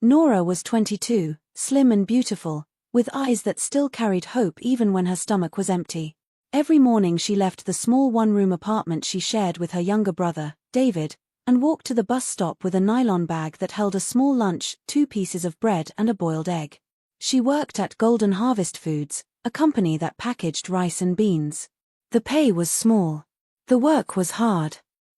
Nora was 22, slim and beautiful, with eyes that still carried hope even when her stomach was empty. Every morning she left the small one-room apartment she shared with her younger brother, David, and walked to the bus stop with a nylon bag that held a small lunch, 2 pieces of bread and a boiled egg. She worked at Golden Harvest Foods, a company that packaged rice and beans. The pay was small. The work was hard.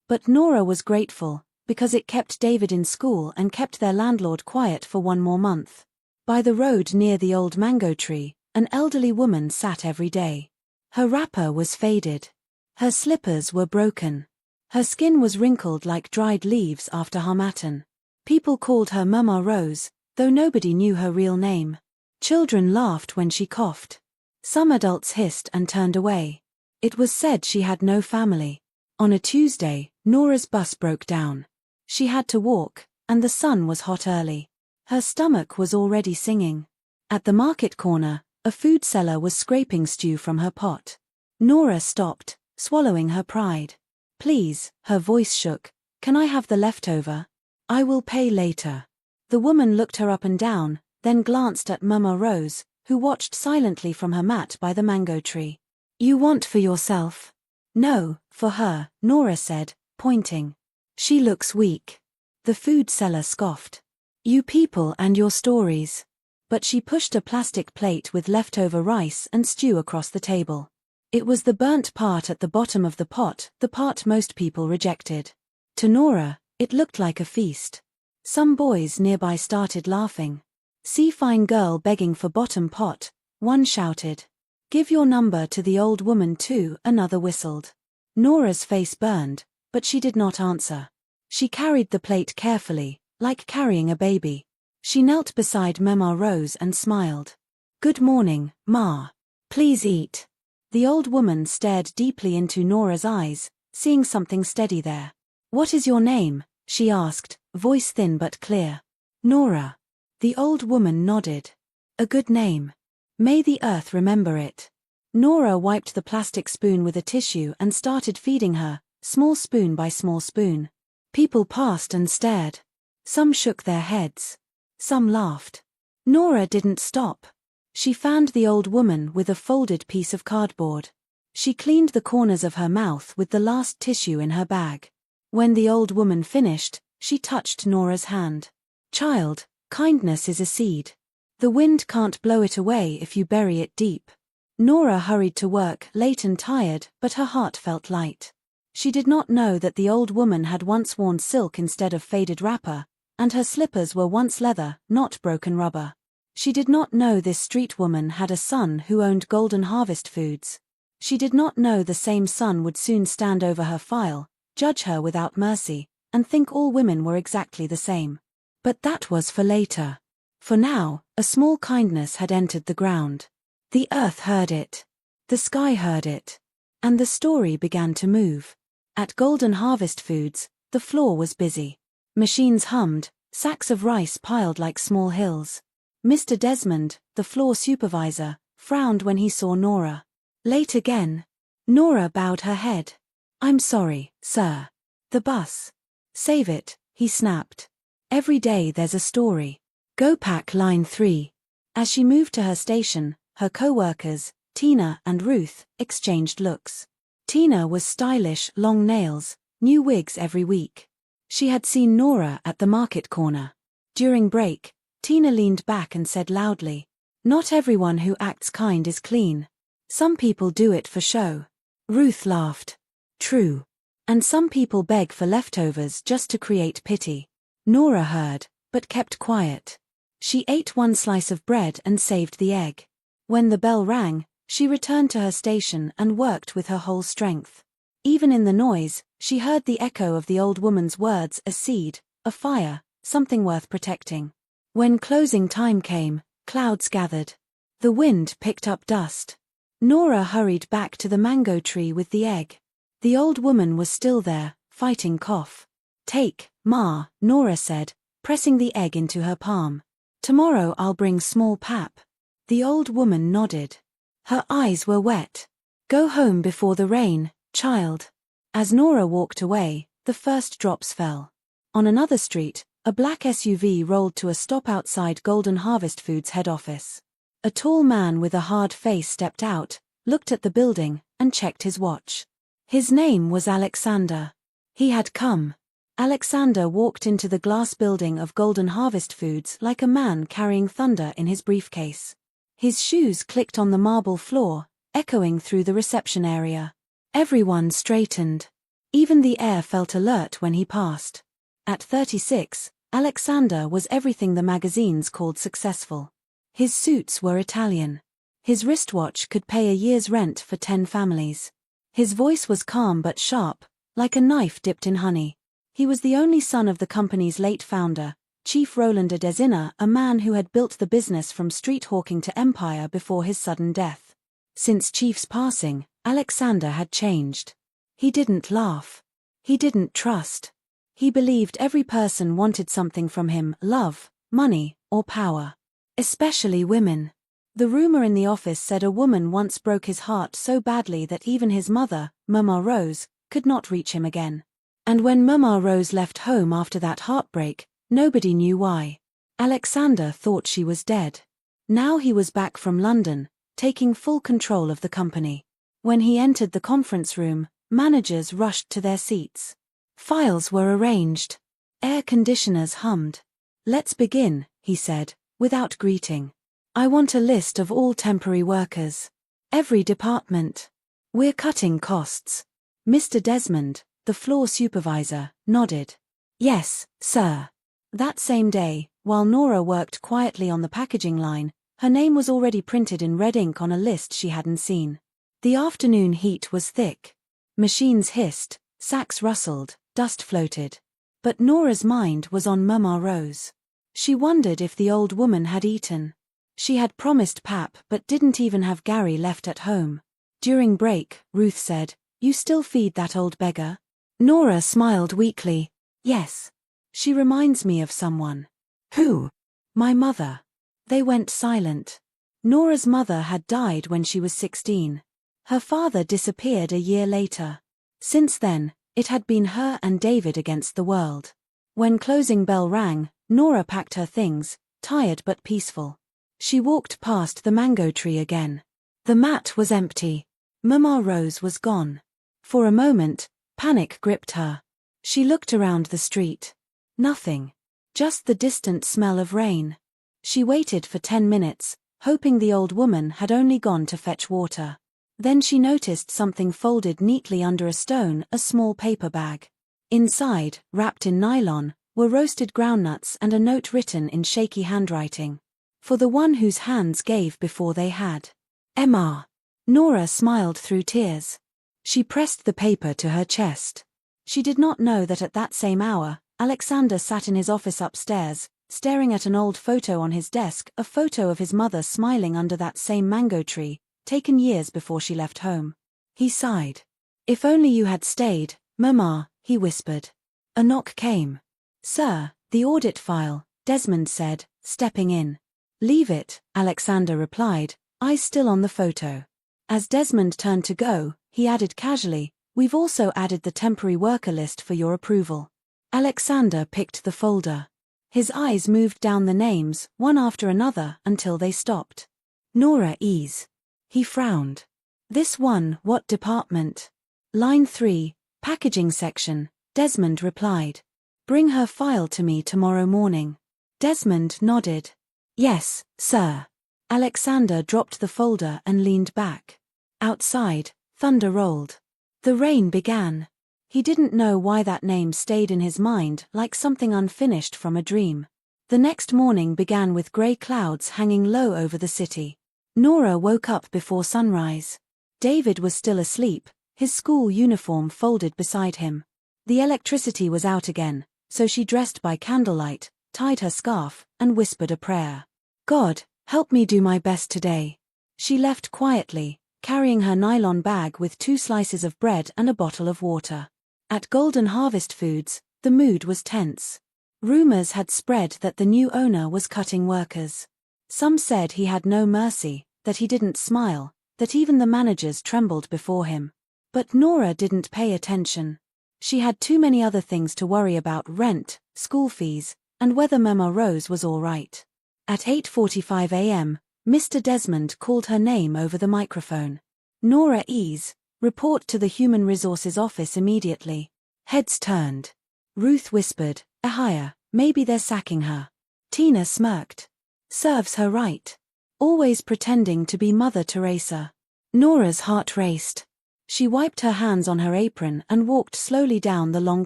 But Nora was grateful, because it kept David in school and kept their landlord quiet for 1 more month. By the road near the old mango tree, an elderly woman sat every day. Her wrapper was faded. Her slippers were broken. Her skin was wrinkled like dried leaves after harmattan. People called her Mama Rose, though nobody knew her real name. Children laughed when she coughed. Some adults hissed and turned away. It was said she had no family. On a Tuesday, Nora's bus broke down. She had to walk, and the sun was hot early. Her stomach was already singing. At the market corner, a food seller was scraping stew from her pot. Nora stopped, swallowing her pride. "Please," her voice shook, "can I have the leftover? I will pay later." The woman looked her up and down, then glanced at Mama Rose, who watched silently from her mat by the mango tree. "You want for yourself?" "No, for her," Nora said, pointing. "She looks weak." The food seller scoffed. "You people and your stories." But she pushed a plastic plate with leftover rice and stew across the table. It was the burnt part at the bottom of the pot, the part most people rejected. To Nora, it looked like a feast. Some boys nearby started laughing. "See fine girl begging for bottom pot," one shouted. "Give your number to the old woman too," another whistled. Nora's face burned, but she did not answer. She carried the plate carefully, like carrying a baby. She knelt beside Mama Rose and smiled. "Good morning, Ma. Please eat." The old woman stared deeply into Nora's eyes, seeing something steady there. "What is your name?" she asked, voice thin but clear. "Nora." The old woman nodded. "A good name. May the earth remember it." Nora wiped the plastic spoon with a tissue and started feeding her, small spoon by small spoon. People passed and stared. Some shook their heads. Some laughed. Nora didn't stop. She fanned the old woman with a folded piece of cardboard. She cleaned the corners of her mouth with the last tissue in her bag. When the old woman finished, she touched Nora's hand. "Child, kindness is a seed. The wind can't blow it away if you bury it deep." Nora hurried to work, late and tired, but her heart felt light. She did not know that the old woman had once worn silk instead of faded wrapper, and her slippers were once leather, not broken rubber. She did not know this street woman had a son who owned Golden Harvest Foods. She did not know the same son would soon stand over her file, judge her without mercy, and think all women were exactly the same. But that was for later. For now, a small kindness had entered the ground. The earth heard it. The sky heard it. And the story began to move. At Golden Harvest Foods, the floor was busy. Machines hummed, sacks of rice piled like small hills. Mr. Desmond, the floor supervisor, frowned when he saw Nora. "Late again?" Nora bowed her head. "I'm sorry, sir. The bus." "Save it," he snapped. "Every day there's a story. Go pack line 3. As she moved to her station, her co-workers, Tina and Ruth, exchanged looks. Tina was stylish, long nails, new wigs every week. She had seen Nora at the market corner. During break, Tina leaned back and said loudly, "Not everyone who acts kind is clean. Some people do it for show." Ruth laughed. "True. And some people beg for leftovers just to create pity." Nora heard, but kept quiet. She ate 1 slice of bread and saved the egg. When the bell rang, she returned to her station and worked with her whole strength. Even in the noise, she heard the echo of the old woman's words: a seed, a fire, something worth protecting. When closing time came, clouds gathered. The wind picked up dust. Nora hurried back to the mango tree with the egg. The old woman was still there, fighting cough. "Take, Ma," Nora said, pressing the egg into her palm. "Tomorrow I'll bring small pap." The old woman nodded. Her eyes were wet. "Go home before the rain, child." As Nora walked away, the first drops fell. On another street, A black SUV rolled to a stop outside Golden Harvest Foods head office. A tall man with a hard face stepped out, looked at the building, and checked his watch. His name was Alexander. He had come. Alexander walked into the glass building of Golden Harvest Foods like a man carrying thunder in his briefcase. His shoes clicked on the marble floor, echoing through the reception area. Everyone straightened. Even the air felt alert when he passed. At 36, Alexander was everything the magazines called successful. His suits were Italian. His wristwatch could pay a year's rent for 10 families. His voice was calm but sharp, like a knife dipped in honey. He was the only son of the company's late founder, Chief Roland Adesina, a man who had built the business from street hawking to empire before his sudden death. Since Chief's passing, Alexander had changed. He didn't laugh. He didn't trust. He believed every person wanted something from him: love, money, or power. Especially women. The rumor in the office said a woman once broke his heart so badly that even his mother, Mama Rose, could not reach him again. And when Mama Rose left home after that heartbreak, nobody knew why. Alexander thought she was dead. Now he was back from London, taking full control of the company. When he entered the conference room, managers rushed to their seats. Files were arranged. Air conditioners hummed. "Let's begin," he said, without greeting. "I want a list of all temporary workers. Every department. We're cutting costs." Mr. Desmond, the floor supervisor, nodded. "Yes, sir." That same day, while Nora worked quietly on the packaging line, her name was already printed in red ink on a list she hadn't seen. The afternoon heat was thick. Machines hissed, sacks rustled, dust floated. But Nora's mind was on Mama Rose. She wondered if the old woman had eaten. She had promised pap but didn't even have Gary left at home. During break, Ruth said, "You still feed that old beggar?" Nora smiled weakly. "Yes. She reminds me of someone." "Who?" "My mother." They went silent. Nora's mother had died when she was 16. Her father disappeared a year later. Since then, it had been her and David against the world. When closing bell rang, Nora packed her things, tired but peaceful. She walked past the mango tree again. The mat was empty. Mama Rose was gone. For a moment, panic gripped her. She looked around the street. Nothing. Just the distant smell of rain. She waited for 10 minutes, hoping the old woman had only gone to fetch water. Then she noticed something folded neatly under a stone, a small paper bag. Inside, wrapped in nylon, were roasted groundnuts and a note written in shaky handwriting. For the one whose hands gave before they had. Emma. Nora smiled through tears. She pressed the paper to her chest. She did not know that at that same hour, Alexander sat in his office upstairs, staring at an old photo on his desk, a photo of his mother smiling under that same mango tree, taken years before she left home. He sighed. "If only you had stayed, Mama," he whispered. A knock came. "Sir, the audit file," Desmond said, stepping in. "Leave it," Alexander replied, eyes still on the photo. As Desmond turned to go, he added casually, "We've also added the temporary worker list for your approval." Alexander picked the folder. His eyes moved down the names, one after another, until they stopped. Nora Ease. He frowned. "This one, what department?" "Line 3, packaging section," Desmond replied. "Bring her file to me tomorrow morning." Desmond nodded. "Yes, sir." Alexander dropped the folder and leaned back. Outside, thunder rolled. The rain began. He didn't know why that name stayed in his mind like something unfinished from a dream. The next morning began with grey clouds hanging low over the city. Nora woke up before sunrise. David was still asleep, his school uniform folded beside him. The electricity was out again, so she dressed by candlelight, tied her scarf, and whispered a prayer. "God, help me do my best today." She left quietly, carrying her nylon bag with 2 slices of bread and a bottle of water. At Golden Harvest Foods, the mood was tense. Rumors had spread that the new owner was cutting workers. Some said he had no mercy, that he didn't smile, that even the managers trembled before him. But Nora didn't pay attention. She had too many other things to worry about: rent, school fees, and whether Mama Rose was all right. At 8:45 a.m., Mr. Desmond called her name over the microphone. Nora Ease, report to the Human Resources Office immediately. Heads turned. Ruth whispered, Ahia, maybe they're sacking her. Tina smirked. Serves her right. Always pretending to be Mother Teresa. Nora's heart raced. She wiped her hands on her apron and walked slowly down the long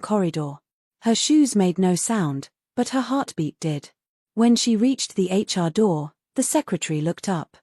corridor. Her shoes made no sound, but her heartbeat did. When she reached the HR door, the secretary looked up.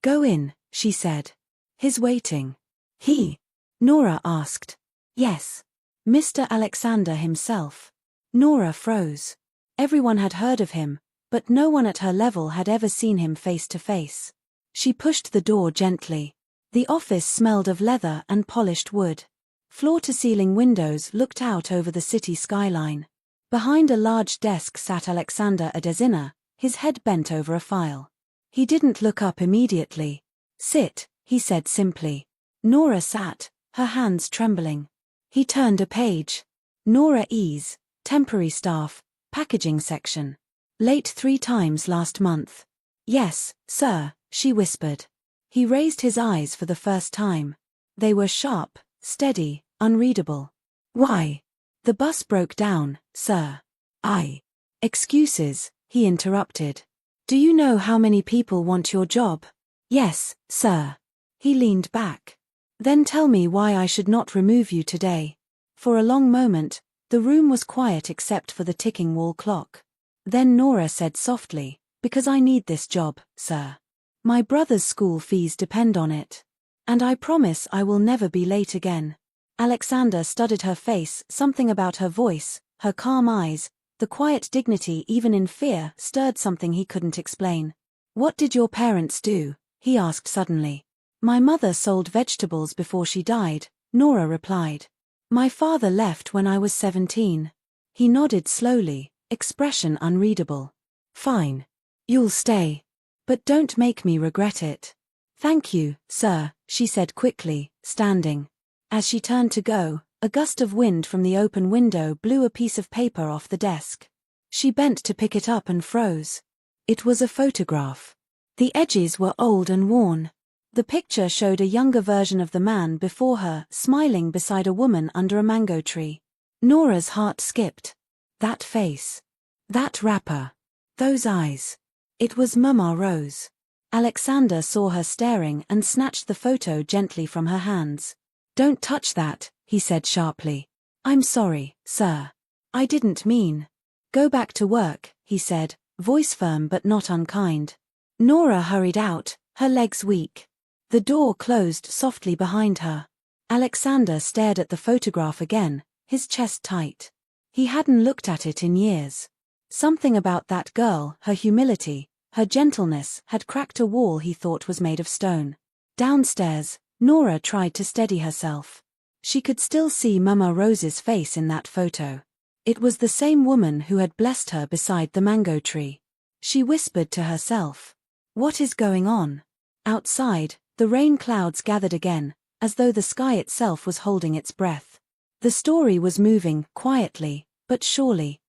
Go in, she said. He's waiting. He? Nora asked. Yes. Mr. Alexander himself. Nora froze. Everyone had heard of him, but no one at her level had ever seen him face to face. She pushed the door gently. The office smelled of leather and polished wood. Floor-to-ceiling windows looked out over the city skyline. Behind a large desk sat Alexander Adesina, his head bent over a file. He didn't look up immediately. Sit, he said simply. Nora sat, her hands trembling. He turned a page. Nora Ease, temporary staff, packaging section. Late 3 times last month. Yes, sir, she whispered. He raised his eyes for the first time. They were sharp, steady, unreadable. Why? The bus broke down, sir. Excuses, he interrupted. Do you know how many people want your job? Yes, sir. He leaned back. Then tell me why I should not remove you today. For a long moment, the room was quiet except for the ticking wall clock. Then Nora said softly, because I need this job, sir. My brother's school fees depend on it. And I promise I will never be late again. Alexander studied her face, something about her voice, her calm eyes, the quiet dignity even in fear stirred something he couldn't explain. What did your parents do? He asked suddenly. My mother sold vegetables before she died, Nora replied. My father left when I was 17. He nodded slowly, expression unreadable. Fine. You'll stay. But don't make me regret it. Thank you, sir, she said quickly, standing. As she turned to go, a gust of wind from the open window blew a piece of paper off the desk. She bent to pick it up and froze. It was a photograph. The edges were old and worn. The picture showed a younger version of the man before her, smiling beside a woman under a mango tree. Nora's heart skipped. That face. That wrapper. Those eyes. It was Mama Rose. Alexander saw her staring and snatched the photo gently from her hands. Don't touch that, he said sharply. I'm sorry, sir. I didn't mean. Go back to work, he said, voice firm but not unkind. Nora hurried out, her legs weak. The door closed softly behind her. Alexander stared at the photograph again, his chest tight. He hadn't looked at it in years. Something about that girl, her humility, her gentleness, had cracked a wall he thought was made of stone. Downstairs, Nora tried to steady herself. She could still see Mama Rose's face in that photo. It was the same woman who had blessed her beside the mango tree. She whispered to herself. What is going on? Outside, the rain clouds gathered again, as though the sky itself was holding its breath. The story was moving, quietly, but surely.